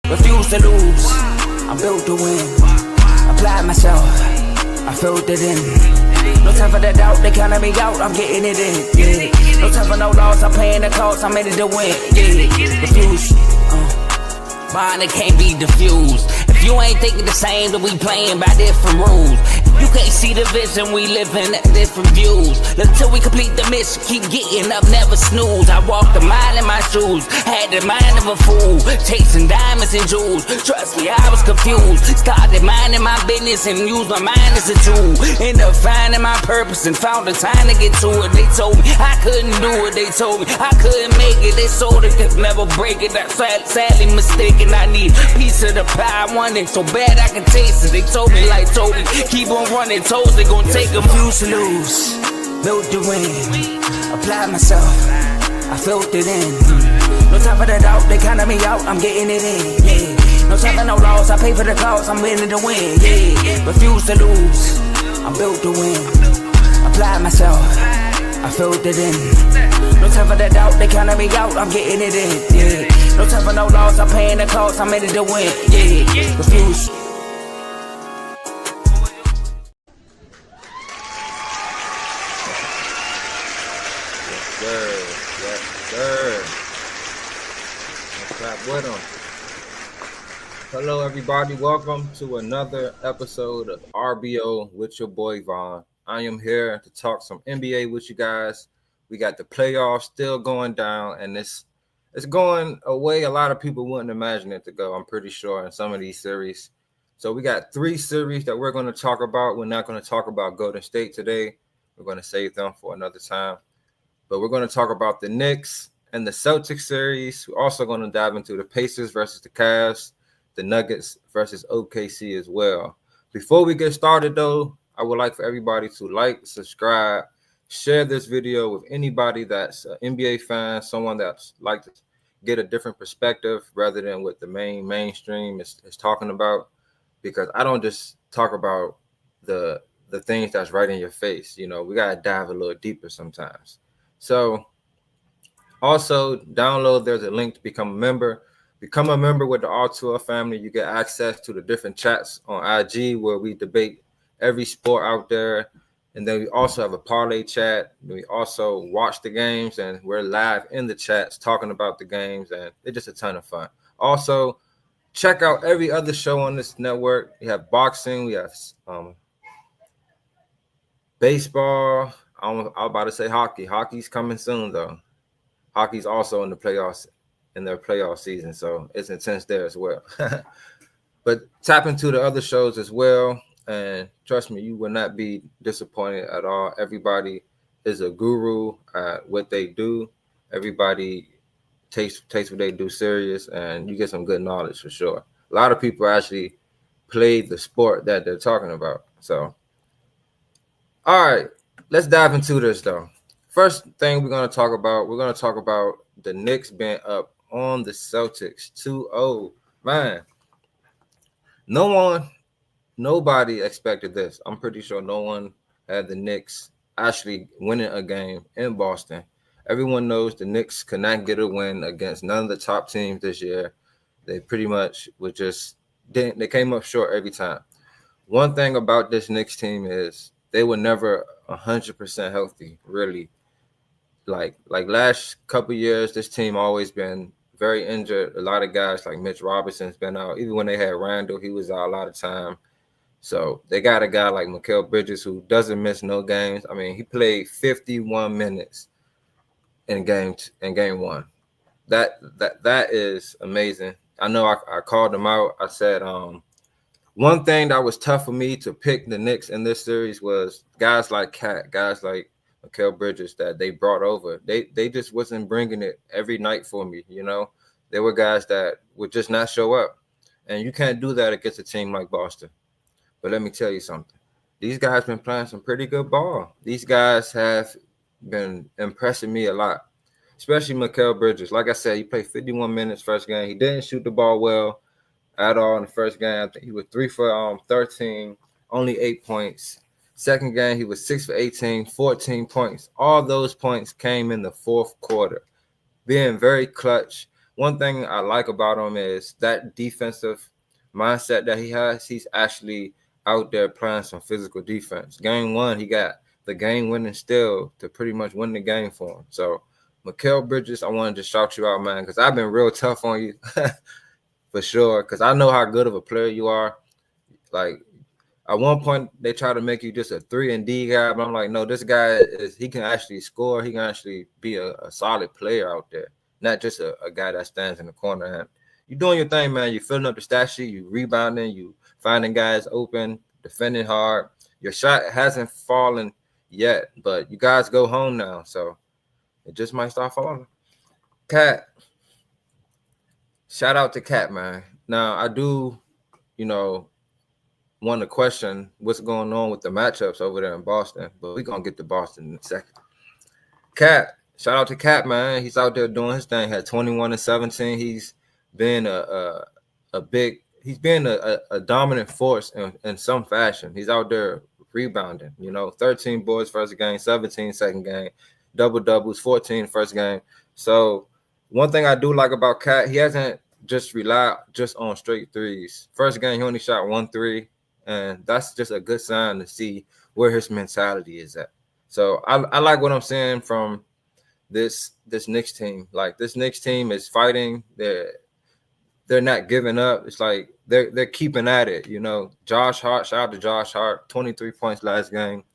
refuse to lose. I'm built to win. Apply myself, I filled it in. No time for the doubt, they counted me out, I'm getting it in. Yeah. No time for no loss, I'm paying the cost, I'm in it to win. Yeah. Refuse. Mine, it can't be diffused. If you ain't thinking the same, then we playing by different rules. You can't see the vision, we living at different views. Until we complete the mission, keep getting up, never snooze. I walked a mile in my shoes, had the mind of a fool, chasing diamonds and jewels. Trust me, I was confused. Started minding my business and used my mind as a tool. Ended up finding my purpose and found the time to get to it. They told me I couldn't do it, they told me I couldn't make it. They sold it, could never break it. That's sadly mistaken. I need a piece of the pie, I want it so bad I can taste it. They told me like Toby, keep on running toes, they gon' take a few to lose. Built to win, apply myself, I filled it in. No time for the doubt, they counted me out, I'm getting it in. Yeah. No time for no loss, I pay for the cost, I'm winning to win. Yeah. Refuse to lose, I'm built to win. Apply myself, I filled it in. No time for the doubt, they counted me out, I'm getting it in. Yeah. No time for no loss, I'm paying the cost, I'm in it to win. Yeah. Refuse. With them. Hello everybody, welcome to another episode of RBO with your boy Vaughn. I am here to talk some NBA with you guys. We got the playoffs still going down, and it's going a way a lot of people wouldn't imagine it to go, I'm pretty sure, in some of these series. So we got 3 series that we're going to talk about. We're not going to talk about Golden State today. We're going to save them for another time. But we're going to talk about the Knicks and the Celtics series. We're also going to dive into the Pacers versus the Cavs, the Nuggets versus OKC as well. Before we get started, though, I would like for everybody to like, subscribe, share this video with anybody that's an NBA fan, someone that's like to get a different perspective rather than what the mainstream is talking about. Because I don't just talk about the things that's right in your face. You know, we got to dive a little deeper sometimes. So, also, download, there's a link to become a member. Become a member with the R2L family. You get access to the different chats on IG where we debate every sport out there. And then we also have a parlay chat. We also watch the games, and we're live in the chats talking about the games, and it's just a ton of fun. Also, check out every other show on this network. We have boxing. We have baseball. I'm about to say hockey. Hockey's coming soon, though. Hockey's also in the playoffs, in their playoff season, so it's intense there as well. But tap into the other shows as well, and trust me, you will not be disappointed at all. Everybody is a guru at what they do. Everybody takes what they do serious, and you get some good knowledge for sure. A lot of people actually play the sport that they're talking about. So, all right, let's dive into this, though. First thing we're going to talk about the Knicks being up on the Celtics 2-0. Man, nobody expected this. I'm pretty sure no one had the Knicks actually winning a game in Boston. Everyone knows the Knicks could not get a win against none of the top teams this year. They pretty much they came up short every time. One thing about this Knicks team is they were never 100% healthy, really. Like last couple years, this team always been very injured. A lot of guys like Mitch Robinson's been out. Even when they had Randall, he was out a lot of time. So they got a guy like Mikal Bridges who doesn't miss no games. I mean, he played 51 minutes in game 1. That is amazing. I know I called him out. I said one thing that was tough for me to pick the Knicks in this series was guys like Cat, guys like Mikal Bridges that they brought over. They just wasn't bringing it every night for me, you know. There were guys that would just not show up. And you can't do that against a team like Boston. But let me tell you something. These guys been playing some pretty good ball. These guys have been impressing me a lot, especially Mikal Bridges. Like I said, he played 51 minutes first game. He didn't shoot the ball well at all in the first game. I think he was 3 for 13, only 8 points. Second game, he was 6 for 18, 14 points. All those points came in the fourth quarter, being very clutch, one thing I like about him is that defensive mindset that he has. He's actually out there playing some physical defense. Game 1, he got the game-winning steal to pretty much win the game for him. So, Mikal Bridges, I wanted to shout you out, man, because I've been real tough on you for sure, because I know how good of a player you are. Like, at one point, they try to make you just a 3-and-D guy, but I'm like, no, this guy he can actually score. He can actually be a solid player out there, not just a guy that stands in the corner. And you're doing your thing, man. You're filling up the stat sheet. You rebounding. You finding guys open, defending hard. Your shot hasn't fallen yet, but you guys go home now, so it just might start falling. Cat, shout out to Cat, man. Now, I do, want to question what's going on with the matchups over there in Boston, but we're going to get to Boston in a second. Cat, shout out to Cat, man. He's out there doing his thing. Had 21 and 17. He's been a dominant force in some fashion. He's out there rebounding, 13 boards first game, 17 second game, double-doubles, 14 first game. So one thing I do like about Cat, he hasn't just relied just on straight threes. First game, he only shot 1 3, and that's just a good sign to see where his mentality is at. So I like what I'm seeing from this Knicks team. Like, this Knicks team is fighting. They're not giving up. It's like they're keeping at it. Josh Hart, shout out to Josh Hart, 23 points last game.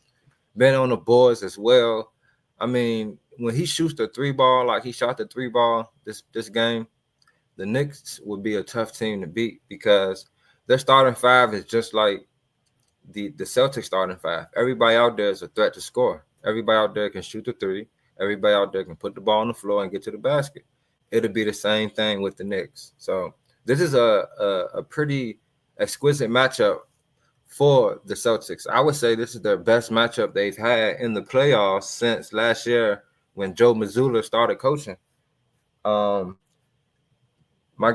Been on the boards as well. I mean, when he shoots the 3-ball, like he shot the 3-ball this game, the Knicks would be a tough team to beat because their starting 5 is just like the Celtics starting 5. Everybody out there is a threat to score. Everybody out there can shoot the 3. Everybody out there can put the ball on the floor and get to the basket. It'll be the same thing with the Knicks. So this is a pretty exquisite matchup for the Celtics. I would say this is their best matchup they've had in the playoffs since last year when Joe Mazzulla started coaching. My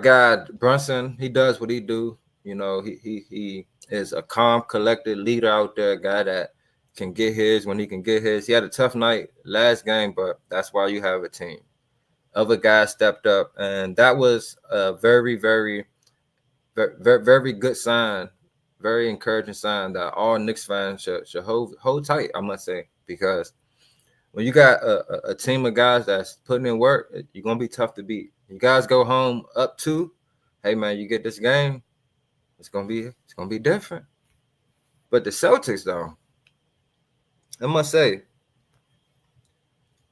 guy Brunson, he does what he do. He is a calm, collected leader out there, a guy that can get his when he can get his. He had a tough night last game, but that's why you have a team. Other guys stepped up, and that was a very, very, very, very, very good sign, very encouraging sign that all Knicks fans should hold tight, I must say, because when you got a team of guys that's putting in work, you're going to be tough to beat. You guys go home up 2, hey, man, you get this game, it's gonna be different. But the Celtics, though, I must say,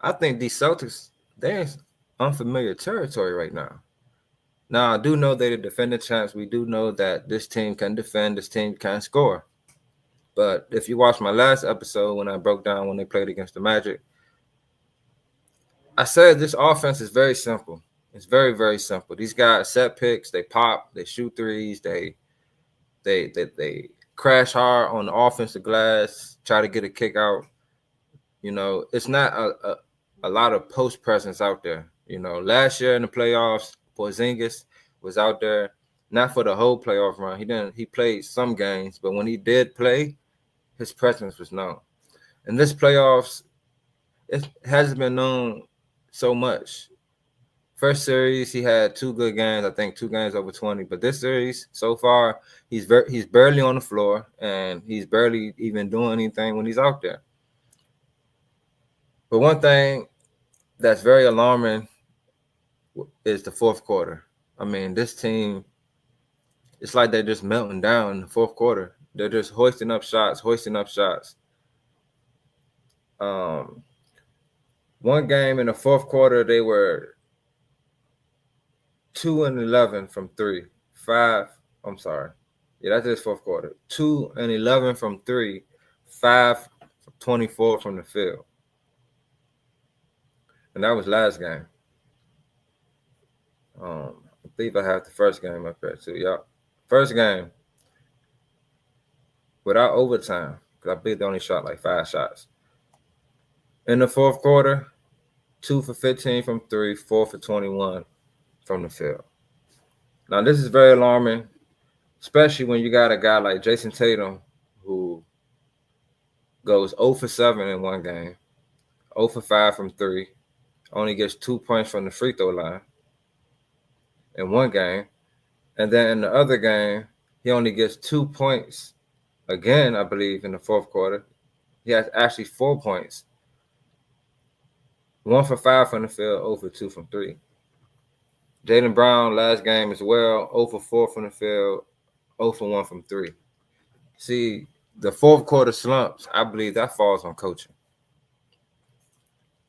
I think these Celtics, they're in unfamiliar territory right now. Now, I do know they're the defending champs. We do know that this team can defend, this team can score. But if you watch my last episode when I broke down when they played against the Magic, I said this offense is very simple. It's very, very simple. These guys set picks, they pop, they shoot threes, they crash hard on the offensive glass, try to get a kick out. It's not a lot of post presence out there. Last year in the playoffs, Porzingis was out there, not for the whole playoff run. He played some games, but when he did play, his presence was known. In this playoffs, it hasn't been known so much. First series, he had 2 good games. I think 2 games over 20. But this series, so far, he's barely on the floor, and he's barely even doing anything when he's out there. But one thing that's very alarming is the fourth quarter. I mean, this team, it's like they're just melting down in the fourth quarter. They're just hoisting up shots. One game in the fourth quarter, they were 2 and 11 from 3. 5. I'm sorry. Yeah, that's his fourth quarter. 2 and 11 from 3. 5 24 from the field. And that was last game. I believe I have the first game up there too. Yeah. First game without overtime, because I believe they only shot like 5 shots. In the fourth quarter, 2 for 15 from 3, 4 for 21 from the field. Now, this is very alarming, especially when you got a guy like Jason Tatum who goes 0 for 7 in one game, 0 for 5 from 3, only gets 2 points from the free throw line. in one game. And then in the other game, he only gets 2 points again, I believe, in the fourth quarter. He has actually 4 points. 1 for 5 from the field, 0 for 2 from 3. Jaylen Brown, last game as well, 0 for 4 from the field, 0 for 1 from 3. See, the fourth quarter slumps, I believe that falls on coaching.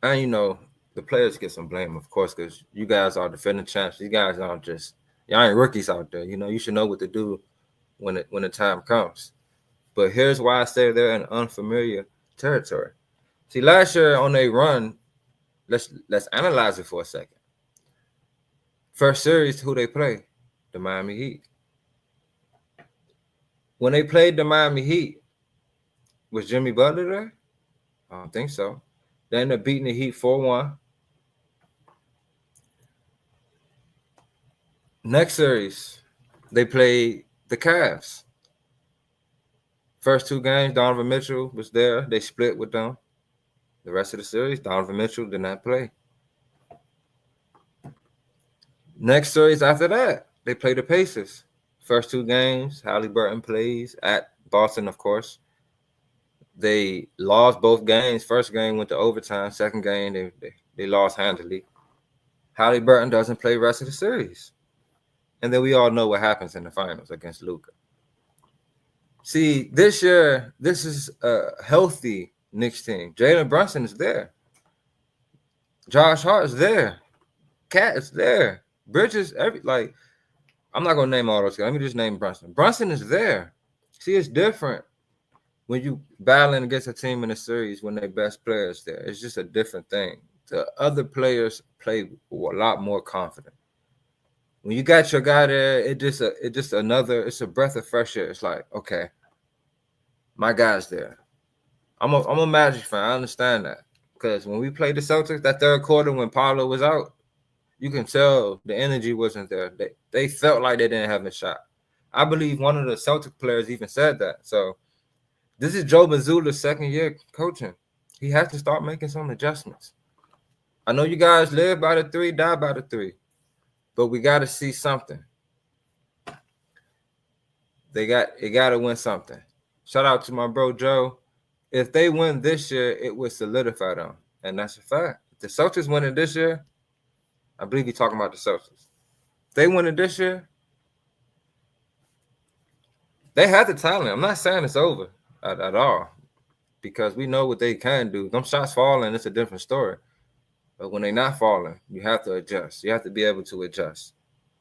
And, you know, the players get some blame, of course, because you guys are defending champs. These guys aren't just, y'all ain't rookies out there. You know, you should know what to do when the time comes. But here's why I say they're in unfamiliar territory. See, last year on a run, let's analyze it for a second. First series, who they play? The Miami Heat. When they played the Miami Heat, was Jimmy Butler there? I don't think so. They ended up beating the Heat 4-1. Next series, they played the Cavs. First 2 games, Donovan Mitchell was there. They split with them. The rest of the series, Donovan Mitchell did not play. Next series after that, they played the Pacers. First 2 games, Halliburton plays at Boston, of course. They lost both games. First game went to overtime. Second game, they lost handily. Halliburton doesn't play the rest of the series. And then we all know what happens in the finals against Luka. See, this year, this is a healthy Knicks team. Jalen Brunson is there. Josh Hart is there. Cat is there. Bridges, I'm not going to name all those guys. Let me just name Brunson. Brunson is there. See, it's different when you battling against a team in a series when their best players there. It's just a different thing. The other players play a lot more confident. When you got your guy there, it's a breath of fresh air. It's like, okay, my guy's there. I'm a Magic fan. I understand that. Because when we played the Celtics, that third quarter when Paolo was out, you can tell the energy wasn't there. They felt like they didn't have a shot. I believe one of the Celtic players even said that. So this is Joe Mazzulla's second year coaching. He has to start making some adjustments. I know you guys live by the 3, die by the 3. But we got to see something. They got to win something. Shout out to my bro Joe. If they win this year, it would solidify them. And that's a fact. If the Celtics winning this year, I believe you're talking about the Celtics. If they win it this year, they have the talent. I'm not saying it's over at all. Because we know what they can do. Them shots falling, it's a different story. But when they're not falling, you have to adjust. You have to be able to adjust.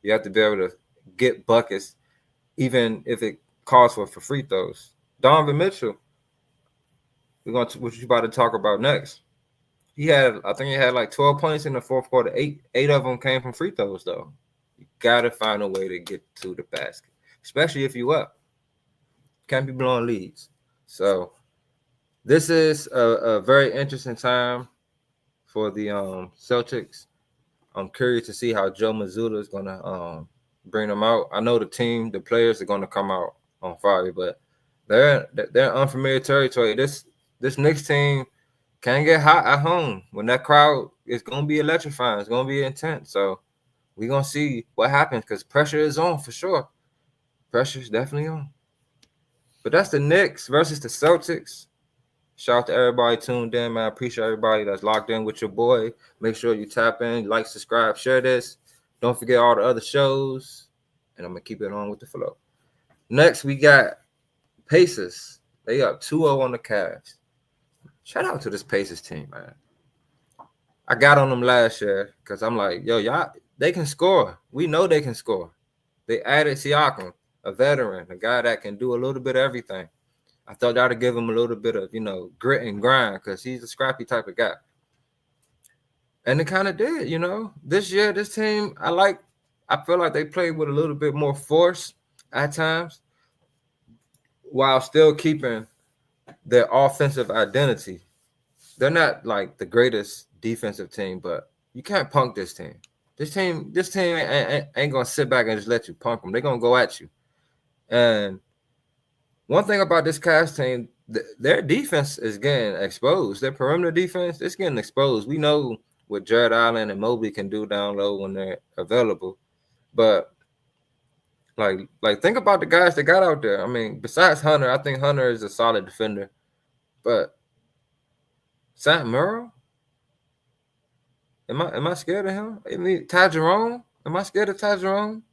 You have to be able to get buckets, even if it calls for free throws. Donovan Mitchell, what you about to talk about next. I think he had like 12 points in the fourth quarter. Eight of them came from free throws, though. You got to find a way to get to the basket, especially if you up. Can't be blowing leads. So this is a very interesting time for the Celtics. I'm curious to see how Joe Mazzulla is going to bring them out. I know the players are going to come out on fire, but they're unfamiliar territory. This Knicks team can get hot at home. When that crowd is going to be electrifying. It's going to be intense. So we're going to see what happens because pressure is on for sure. Pressure is definitely on. But that's the Knicks versus the Celtics. Shout out to everybody tuned in, man. I appreciate everybody that's locked in with your boy. Make sure you tap in, like, subscribe, share this. Don't forget all the other shows. And I'm going to keep it on with the flow. Next, we got Pacers. They up 2-0 on the Cavs. Shout out to this Pacers team, man. I got on them last year because I'm like, yo, y'all, they can score. We know they can score. They added Siakam, a veteran, a guy that can do a little bit of everything. I thought that'd give him a little bit of, grit and grind because he's a scrappy type of guy. And it kind of did, This year, this team, I feel like they played with a little bit more force at times while still keeping their offensive identity. They're not like the greatest defensive team, but you can't punk this team. This team ain't going to sit back and just let you punk them. They're going to go at you. And one thing about this Cavs team, their defense is getting exposed. Their perimeter defense is getting exposed. We know what Jared Allen and Mobley can do down low when they're available. But like think about the guys that got out there. I mean, besides Hunter, I think Hunter is a solid defender. But Sam Merrill, am I scared of him? I mean, Ty Jerome, am I scared of Ty Jerome?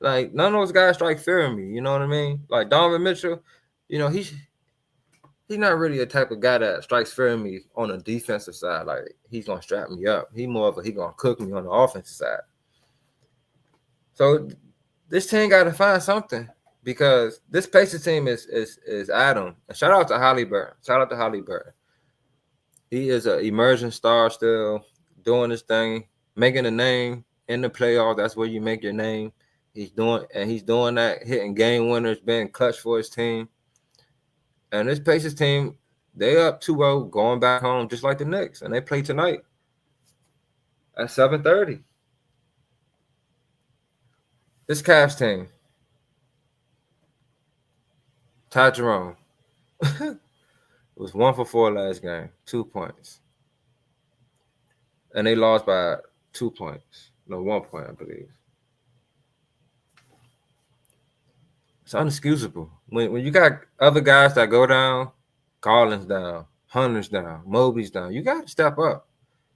Like, none of those guys strike fear in me. You know what I mean? Like Donovan Mitchell, he's not really the type of guy that strikes fear in me on the defensive side. Like, he's gonna strap me up. He more of he gonna cook me on the offensive side. So this team got to find something, because this Pacers team is Adam. And shout out to Halliburton. He is an emerging star still, doing his thing, making a name in the playoffs. That's where you make your name. He's doing that, hitting game winners, being clutch for his team. And this Pacers team, they up 2-0, going back home just like the Knicks, and they play tonight at 7:30. This Cavs team, Ty Jerome, was 1 for 4 last game, 2 points, and they lost by 2 points. No, 1 point, I believe. It's unexcusable. When you got other guys that go down, Garland's down, Hunter's down, Mobley's down, you got to step up.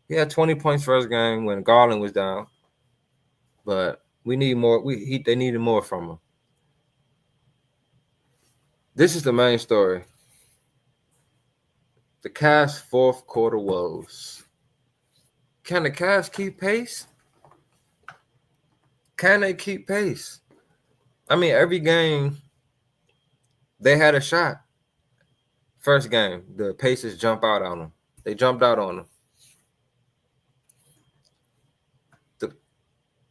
He had 20 points first game when Garland was down, but we need more. They needed more from him. This is the main story. The Cavs' fourth quarter woes. Can the Cavs keep pace? Can they keep pace? I mean, every game, they had a shot. First game, the Pacers jump out on them. They jumped out on them. The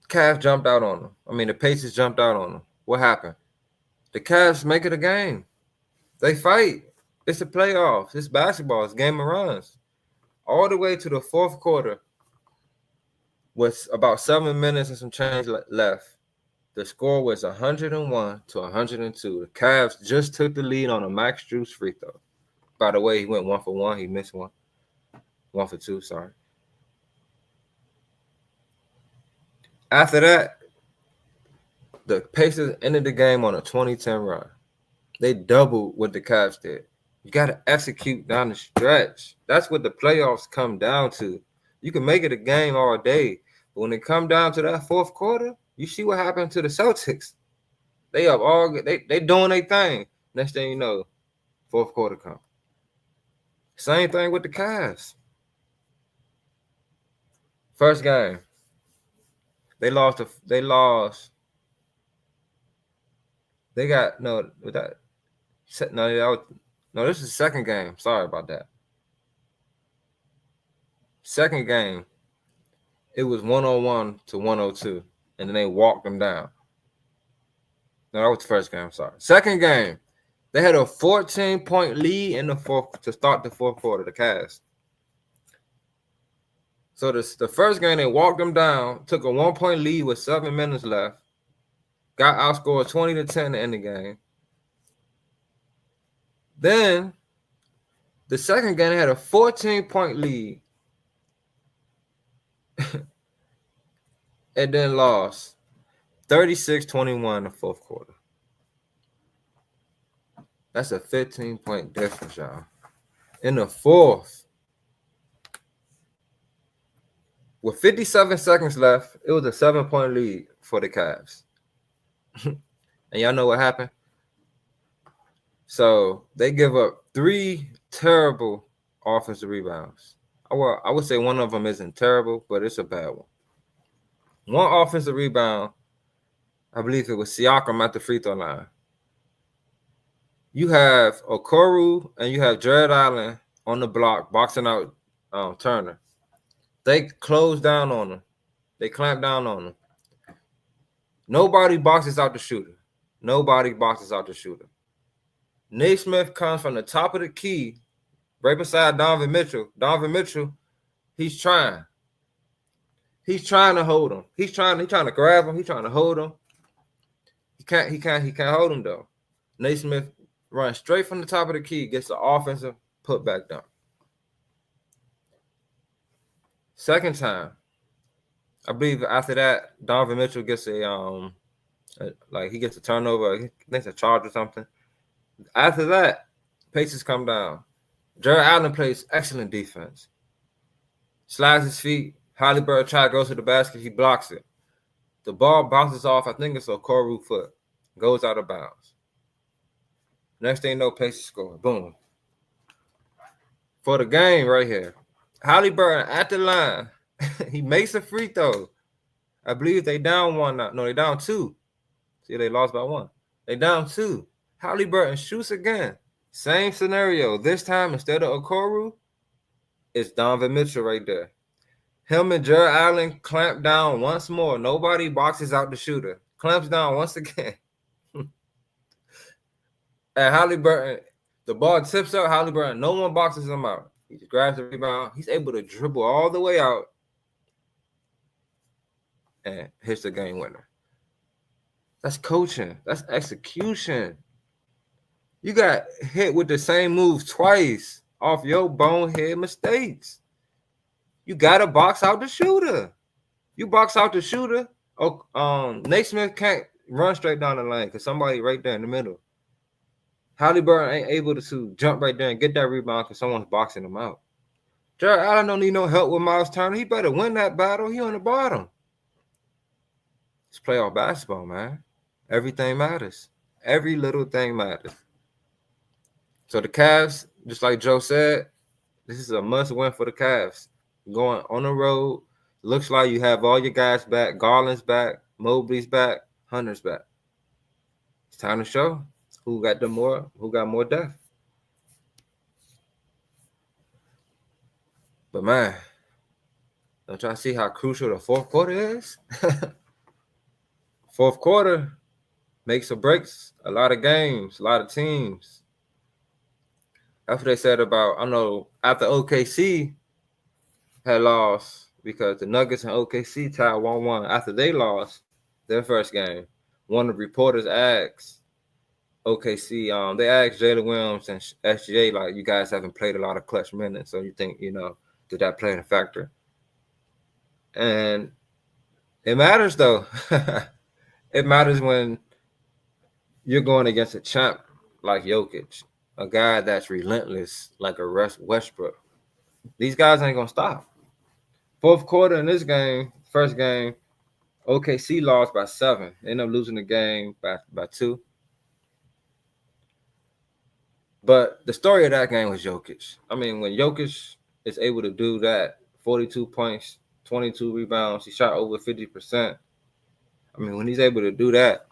Cavs jumped out on them. I mean, the Pacers jumped out on them. What happened? The Cavs make it a game. They fight. It's the playoffs. It's basketball. It's game of runs. All the way to the fourth quarter, with about 7 minutes and some change left, the score was 101 to 102. The Cavs just took the lead on a Max Strus free throw. By the way, he went 1 for 1. He missed one. 1 for 2, sorry. After that, the Pacers ended the game on a 20-10 run. They doubled what the Cavs did. You got to execute down the stretch. That's what the playoffs come down to. You can make it a game all day, but when it come down to that fourth quarter, you see what happened to the Celtics. They up all they doing their thing. Next thing you know, fourth quarter come. Same thing with the Cavs. First game, they lost. They got this is the second game. Sorry about that. Second game, it was 101 to 102, and then they walked them down. No, that was the first game. Sorry. Second game, they had a 14-point lead in the fourth to start the fourth quarter. The Cavs. So the first game, they walked them down, took a 1-point lead with 7 minutes left, got outscored 20-10 to end the game. Then the second game, they had a 14-point lead and then lost 36-21 in the fourth quarter. That's a 15-point difference, y'all. In the fourth, with 57 seconds left, it was a 7-point lead for the Cavs. And y'all know what happened? So they give up 3 terrible offensive rebounds. Well, I would say one of them isn't terrible, but it's a bad one. One offensive rebound, I believe it was Siakam at the free throw line. You have Okoro and you have Jared Allen on the block, boxing out Turner. They close down on him. They clamp down on him. Nobody boxes out the shooter. Naismith comes from the top of the key, right beside Donovan Mitchell. Donovan Mitchell, he's trying to hold him. He's trying to grab him. He's trying to hold him. He can't hold him though. Naismith runs straight from the top of the key, gets the offensive put back down. Second time, I believe after that, Donovan Mitchell gets he gets a turnover. I think it's a charge or something. After that, Pacers come down. Jared Allen plays excellent defense. Slides his feet. Halliburton tries to go to the basket. He blocks it. The ball bounces off. I think it's a Koru foot. Goes out of bounds. Next thing you know, Pacers score. Boom. For the game right here. Halliburton at the line. He makes a free throw. I believe they down one now. No, they down two. See, they lost by one. They down two. Halliburton shoots again. Same scenario. This time, instead of Okoro, it's Donovan Mitchell right there. Him and Jared Allen clamp down once more. Nobody boxes out the shooter. Clamps down once again. And Halliburton, the ball tips up. Halliburton, no one boxes him out. He just grabs the rebound. He's able to dribble all the way out and hits the game winner. That's coaching. That's execution. You got hit with the same move twice off your bonehead mistakes. You got to box out the shooter. You box out the shooter. Nate Smith can't run straight down the lane because somebody right there in the middle. Halliburton ain't able to jump right there and get that rebound because someone's boxing him out. Jared Allen don't need no help with Miles Turner. He better win that battle. He on the bottom. It's playoff basketball, man. Everything matters. Every little thing matters. So the Cavs, just like Joe said, this is a must-win for the Cavs. Going on the road, looks like you have all your guys back. Garland's back, Mobley's back, Hunter's back. It's time to show who got more depth. But man, don't y'all see how crucial the fourth quarter is? Fourth quarter makes or breaks a lot of games, a lot of teams. That's what they said about, I know, after OKC had lost, because the Nuggets and OKC tied 1-1 after they lost their first game. One of the reporters asked OKC, they asked Jalen Williams and SGA, like, you guys haven't played a lot of clutch minutes, so you think, did that play a factor? And it matters, though. It matters when you're going against a champ like Jokic, a guy that's relentless like a Westbrook. These guys ain't going to stop. Fourth quarter in this game, first game, OKC lost by 7. They ended up losing the game by 2. But the story of that game was Jokic. I mean, when Jokic is able to do that, 42 points, 22 rebounds, he shot over 50%. I mean, when he's able to do that,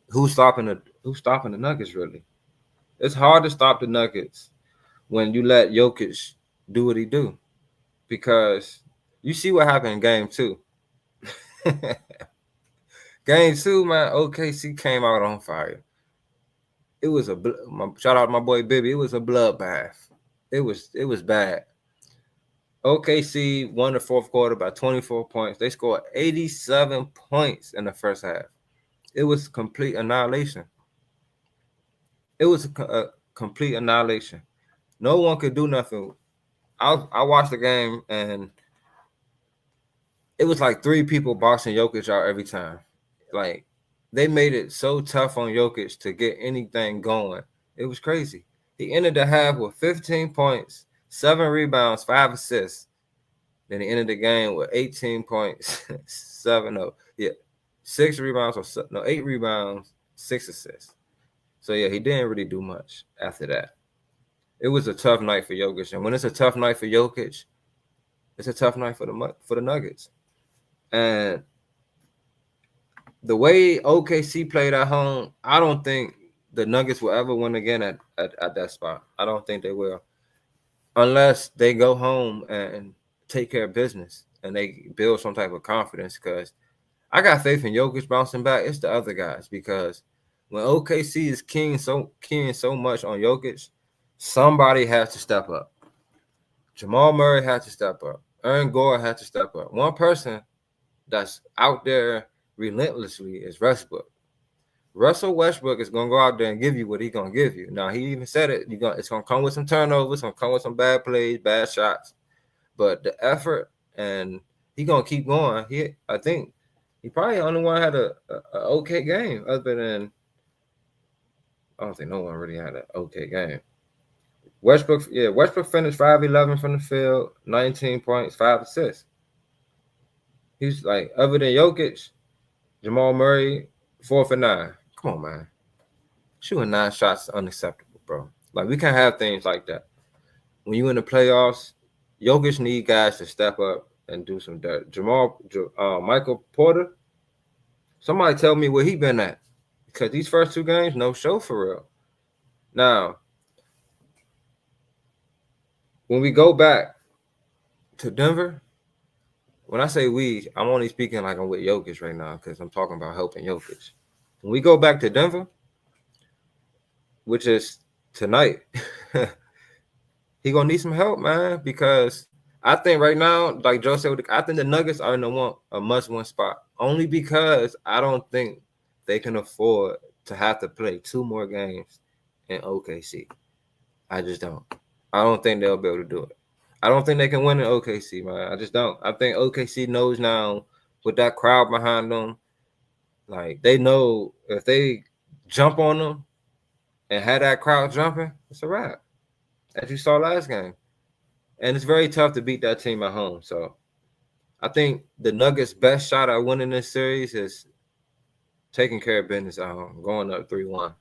who's stopping the Nuggets, really? It's hard to stop the Nuggets when you let Jokic do what he do, because you see what happened in Game 2. Game 2, man, OKC came out on fire. It was shout out to my boy Bibby. It was a bloodbath. It was bad. OKC won the fourth quarter by 24 points. They scored 87 points in the first half. It was complete annihilation. It was a complete annihilation. No one could do nothing. I watched the game, and it was like 3 people boxing Jokic out every time. Like, they made it so tough on Jokic to get anything going. It was crazy. He ended the half with 15 points, 7 rebounds, 5 assists. Then he ended the game with 18 points, 6 rebounds, 8 rebounds, 6 assists. So, yeah, he didn't really do much after that. It was a tough night for Jokic. And when it's a tough night for Jokic, it's a tough night for the Nuggets. And the way OKC played at home, I don't think the Nuggets will ever win again at that spot. I don't think they will. Unless they go home and take care of business and they build some type of confidence, because I got faith in Jokic bouncing back. It's the other guys, because when OKC is keying so much on Jokic, somebody has to step up. Jamal Murray has to step up. Aaron Gore has to step up. One person that's out there relentlessly is Westbrook. Russell Westbrook is going to go out there and give you what he's going to give you. Now, he even said it. It's going to come with some turnovers. It's going to come with some bad plays, bad shots. But the effort and he gonna keep going. I think he probably the only one had a okay game other than I don't think no one really had an okay game. Westbrook finished 5-11 from the field, 19 points, 5 assists. He's like, other than Jokic, Jamal Murray, 4 for 9. Come on, man. Shooting 9 shots is unacceptable, bro. Like, we can't have things like that. When you in the playoffs, Jokic need guys to step up and do some dirt. Michael Porter, somebody tell me where he been at. Because these first 2 games, no show for real. Now, when we go back to Denver, when I say we, I'm only speaking like I'm with Jokic right now because I'm talking about helping Jokic. When we go back to Denver, which is tonight, he gonna need some help, man, because I think right now, like Joe said, I think the Nuggets are in a must-win spot only because I don't think they can afford to have to play 2 more games in OKC. I just don't. I don't think they'll be able to do it. I don't think they can win in OKC, man. I just don't. I think OKC knows now with that crowd behind them, like they know if they jump on them and have that crowd jumping, it's a wrap. As you saw last game. And it's very tough to beat that team at home. So I think the Nuggets' best shot at winning this series is taking care of business at home, going up 3-1.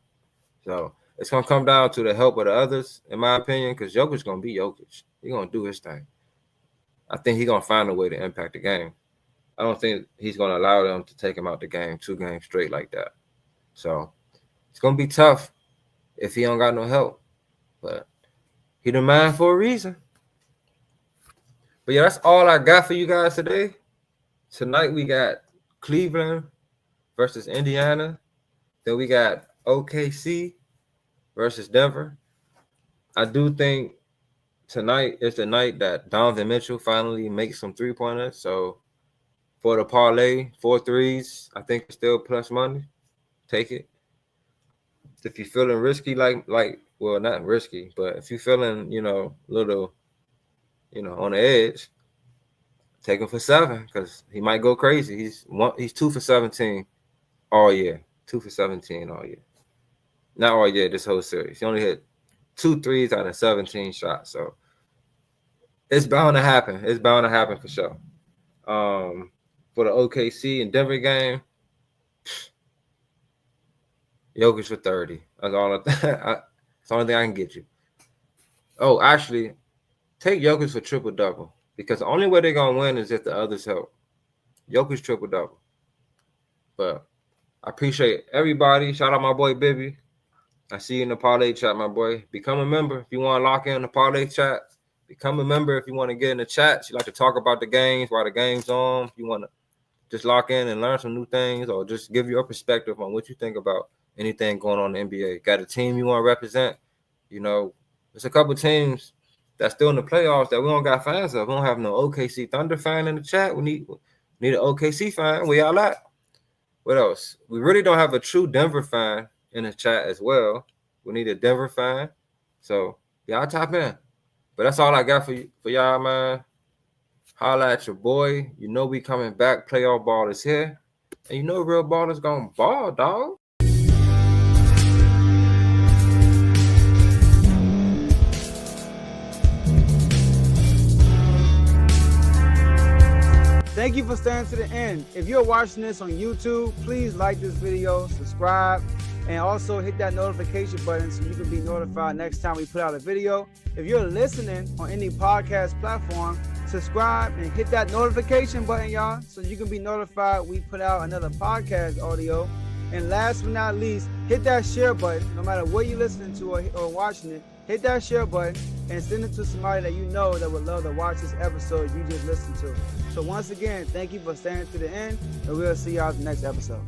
So it's going to come down to the help of the others, in my opinion, because Jokic's going to be Jokic. He's going to do his thing. I think he's going to find a way to impact the game. I don't think he's going to allow them to take him out the game 2 games straight like that. So it's going to be tough if he don't got no help. But he the man for a reason. But yeah, that's all I got for you guys today. Tonight we got Cleveland versus Indiana. Then we got OKC versus Denver. I do think tonight is the night that Donovan Mitchell finally makes some 3-pointers. So for the parlay, 4 threes, I think it's still plus money. Take it. If you're feeling risky, well, not risky, but if you're feeling, little, on the edge, take him for 7 because he might go crazy. He's 2 for 17 all year. 2 for 17 all year. Not all year, this whole series. He only hit 2 threes out of 17 shots. So it's bound to happen. It's bound to happen for sure. For the OKC and Denver game, Jokic for 30. That's all. That's the only thing I can get you. Oh, actually, take Jokic for triple-double because the only way they're going to win is if the others help. Jokic triple-double. But I appreciate everybody. Shout out my boy Bibby. I see you in the parlay chat, my boy. Become a member if you want to lock in the parlay chat. Become a member if you want to get in the chat. You like to talk about the games while the game's on. If you want to just lock in and learn some new things or just give your perspective on what you think about anything going on in the NBA. Got a team you want to represent? There's a couple teams that's still in the playoffs that we don't got fans of. We don't have no OKC Thunder fan in the chat. We need an OKC fan. Where y'all at? What else? We really don't have a true Denver fan in the chat as well. We need a Denver fan. So y'all tap in. But that's all I got for y'all, man. Holla at your boy. We coming back. Playoff ball is here. And real ball is gonna ball, dog. Thank you for staying to the end. If you're watching this on YouTube, please like this video, subscribe, and also hit that notification button so you can be notified next time we put out a video. If you're listening on any podcast platform, subscribe and hit that notification button, y'all, so you can be notified we put out another podcast audio. And last but not least, hit that share button. No matter what you're listening to or watching it, hit that share button and send it to somebody that you know that would love to watch this episode you just listened to. So once again, thank you for staying to the end, and we'll see y'all in the next episode.